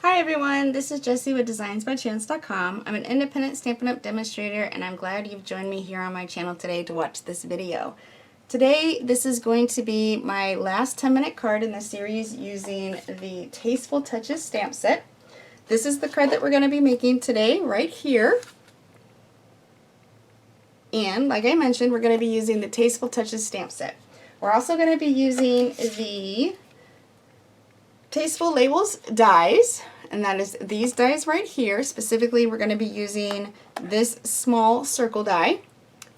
Hi everyone, this is Jessie with DesignsByChance.com. I'm an independent Stampin' Up! Demonstrator and I'm glad you've joined me here on my channel today to watch this video. Today, this is going to be my last 10-minute card in the series using the Tasteful Touches stamp set. This is the card that we're going to be making today, right here. And like I mentioned, we're going to be using the Tasteful Touches stamp set. We're also going to be using the Tasteful Labels dies, and that is these dies right here. Specifically, we're going to be using this small circle die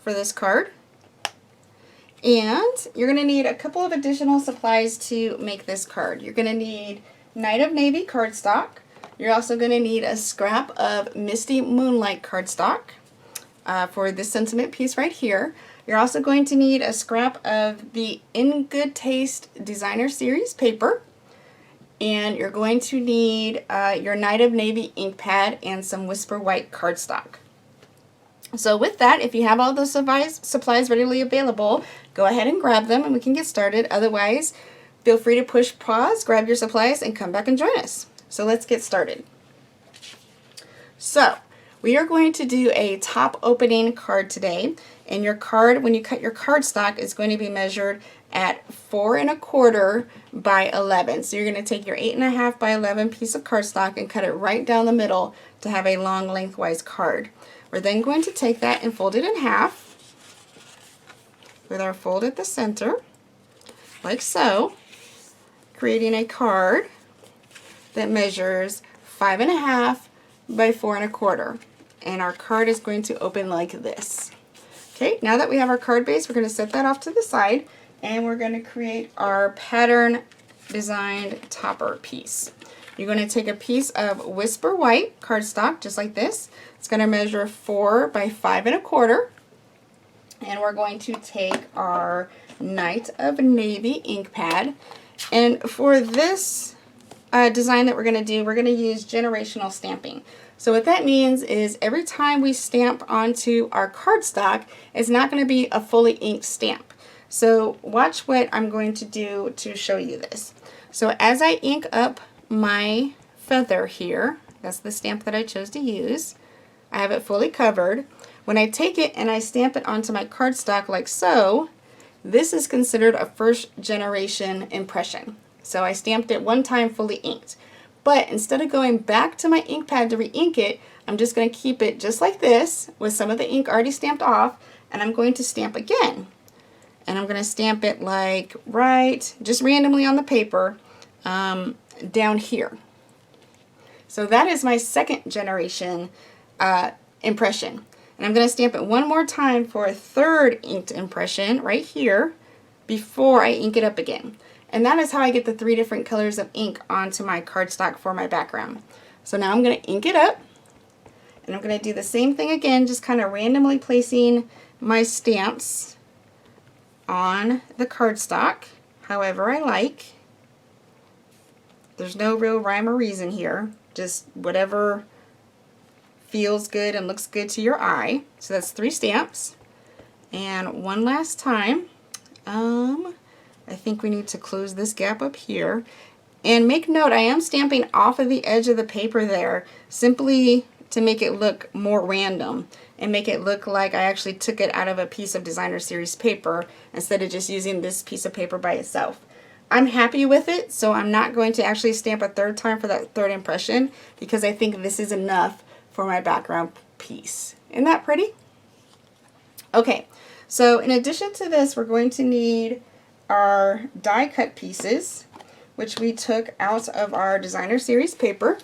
for this card. And you're going to need a couple of additional supplies to make this card. You're going to need Night of Navy cardstock. You're also going to need a scrap of Misty Moonlight cardstock for this sentiment piece right here. You're also going to need a scrap of the In Good Taste Designer Series paper. And you're going to need your Night of Navy ink pad and some Whisper White cardstock. So with that, if you have all those supplies readily available, go ahead and grab them and we can get started. Otherwise, feel free to push pause, grab your supplies, and come back and join us. So let's get started. So we are going to do a top opening card today. And your card, when you cut your cardstock, is going to be measured at 4 1/4 by 11. So you're going to take your 8 1/2 by 11 piece of cardstock and cut it right down the middle to have a long lengthwise card. We're then going to take that and fold it in half with our fold at the center, like so, creating a card that measures 5 1/2 by 4 1/4. And our card is going to open like this. Okay, now that we have our card base, we're going to set that off to the side and we're going to create our pattern designed topper piece. You're going to take a piece of Whisper White cardstock, just like this. It's going to measure 4 by 5 1/4. And we're going to take our Night of Navy ink pad. And for this design that we're going to do, we're going to use generational stamping. So what that means is every time we stamp onto our cardstock, it's not going to be a fully inked stamp. So watch what I'm going to do to show you this. So as I ink up my feather here, that's the stamp that I chose to use, I have it fully covered. When I take it and I stamp it onto my cardstock like so, this is considered a first generation impression. So I stamped it one time fully inked. But instead of going back to my ink pad to re-ink it, I'm just going to keep it just like this with some of the ink already stamped off, and I'm going to stamp again. And I'm going to stamp it like right, just randomly on the paper, down here. So that is my second generation impression. And I'm going to stamp it one more time for a third inked impression right here before I ink it up again. And that is how I get the 3 different colors of ink onto my cardstock for my background. So now I'm going to ink it up, and I'm going to do the same thing again, just kind of randomly placing my stamps on the cardstock however I like. There's no real rhyme or reason here, just whatever feels good and looks good to your eye. So that's 3 stamps. And one last time, I think we need to close this gap up here. And make note, I am stamping off of the edge of the paper there, simply to make it look more random and make it look like I actually took it out of a piece of Designer Series paper instead of just using this piece of paper by itself. I'm happy with it, so I'm not going to actually stamp a third time for that third impression because I think this is enough for my background piece. Isn't that pretty? Okay, so in addition to this, we're going to need our die cut pieces, which we took out of our Designer Series paper.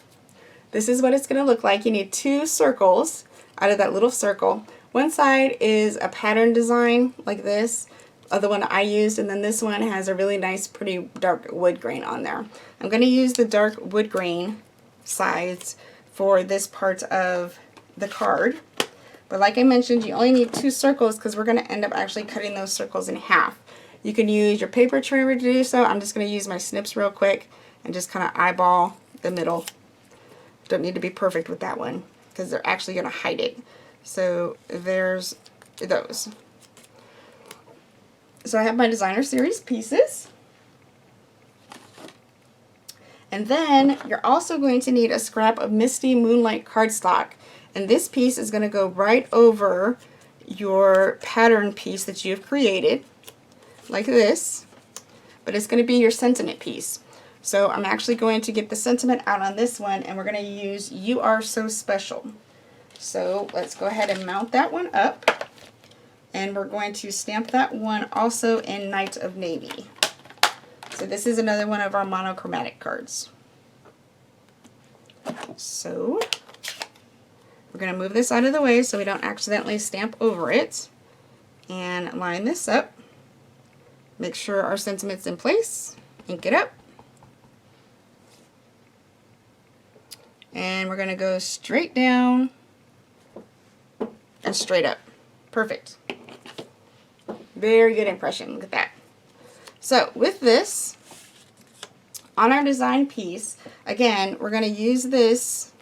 This is what it's going to look like. You need 2 circles out of that little circle. One side is a pattern design like this, the one I used, and then this one has a really nice pretty dark wood grain on there. I'm going to use the dark wood grain sides for this part of the card. But like I mentioned, you only need 2 circles because we're going to end up actually cutting those circles in half. You can use your paper trimmer to do so. I'm just going to use my snips real quick and just kind of eyeball the middle. Don't need to be perfect with that one because they're actually going to hide it. So there's those. So I have my Designer Series pieces. And then you're also going to need a scrap of Misty Moonlight cardstock. And this piece is going to go right over your pattern piece that you've created, like this. But it's going to be your sentiment piece. So I'm actually going to get the sentiment out on this one, and we're going to use You Are So Special. So let's go ahead and mount that one up. And we're going to stamp that one also in Night of Navy. So this is another one of our monochromatic cards. So we're going to move this out of the way so we don't accidentally stamp over it. And line this up. Make sure our sentiment's in place. Ink it up. And we're going to go straight down and straight up. Perfect. Very good impression. Look at that. So with this, on our design piece, again, we're going to use this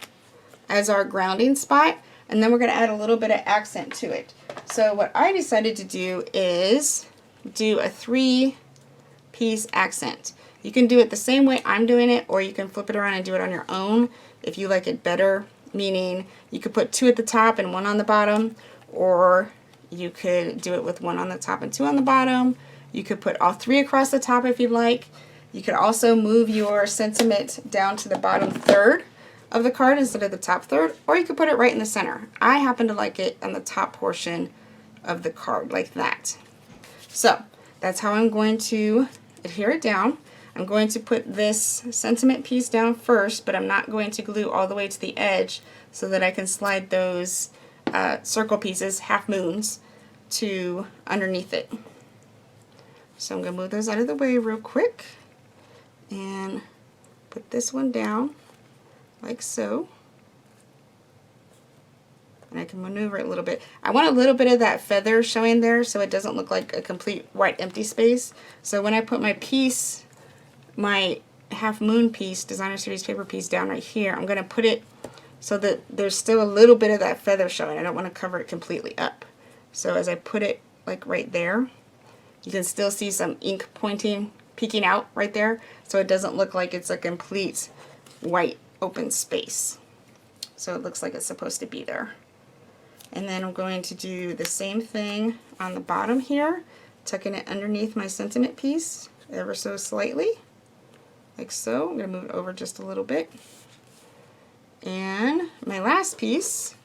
as our grounding spot, and then we're going to add a little bit of accent to it. So what I decided to do is do a 3-piece accent. You can do it the same way I'm doing it, or you can flip it around and do it on your own if you like it better, meaning you could put 2 at the top and 1 on the bottom, or you could do it with 1 on the top and 2 on the bottom. You could put all 3 across the top if you'd like. You could also move your sentiment down to the bottom third of the card instead of the top third, or you could put it right in the center. I happen to like it on the top portion of the card, like that. So that's how I'm going to adhere it down. I'm going to put this sentiment piece down first, but I'm not going to glue all the way to the edge so that I can slide those circle pieces, half moons, to underneath it. So I'm going to move those out of the way real quick and put this one down like so. And I can maneuver it a little bit. I want a little bit of that feather showing there so it doesn't look like a complete white empty space. So when I put my piece, my half moon piece, designer series paper piece down right here, I'm going to put it so that there's still a little bit of that feather showing. I don't want to cover it completely up. So as I put it like right there, you can still see some ink peeking out right there, so it doesn't look like it's a complete white open space. So it looks like it's supposed to be there. And then I'm going to do the same thing on the bottom here, tucking it underneath my sentiment piece ever so slightly, like so. I'm going to move it over just a little bit. And my last piece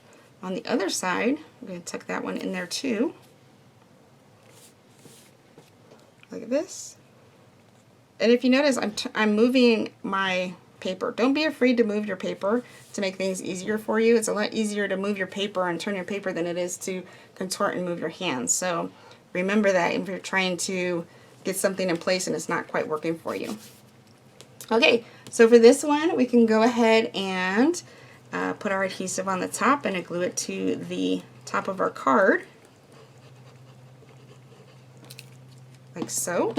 on the other side, I'm going to tuck that one in there too, like this. And if you notice, I'm moving my paper. Don't be afraid to move your paper to make things easier for you. It's a lot easier to move your paper and turn your paper than it is to contort and move your hands. So remember that if you're trying to get something in place and it's not quite working for you. Okay, so for this one, we can go ahead and put our adhesive on the top and glue it to the top of our card, like so.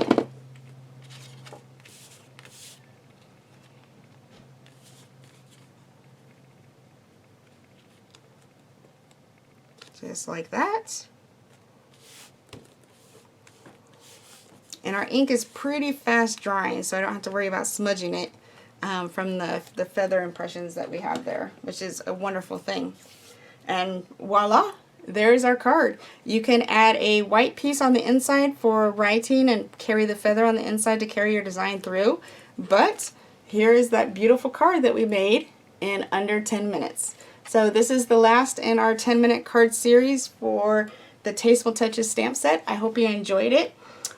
Just like that. And our ink is pretty fast drying, so I don't have to worry about smudging it from the feather impressions that we have there, which is a wonderful thing. And voila, there's our card. You can add a white piece on the inside for writing and carry the feather on the inside to carry your design through. But here is that beautiful card that we made in under 10 minutes. So this is the last in our 10-minute card series for the Tasteful Touches stamp set. I hope you enjoyed it.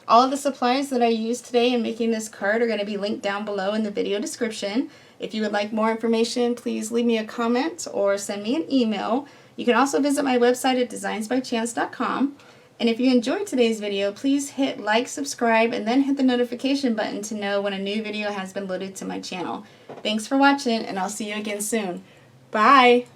All of the supplies that I used today in making this card are going to be linked down below in the video description. If you would like more information, please leave me a comment or send me an email. You can also visit my website at designsbychance.com. And if you enjoyed today's video, please hit like, subscribe, and then hit the notification button to know when a new video has been loaded to my channel. Thanks for watching, and I'll see you again soon. Bye!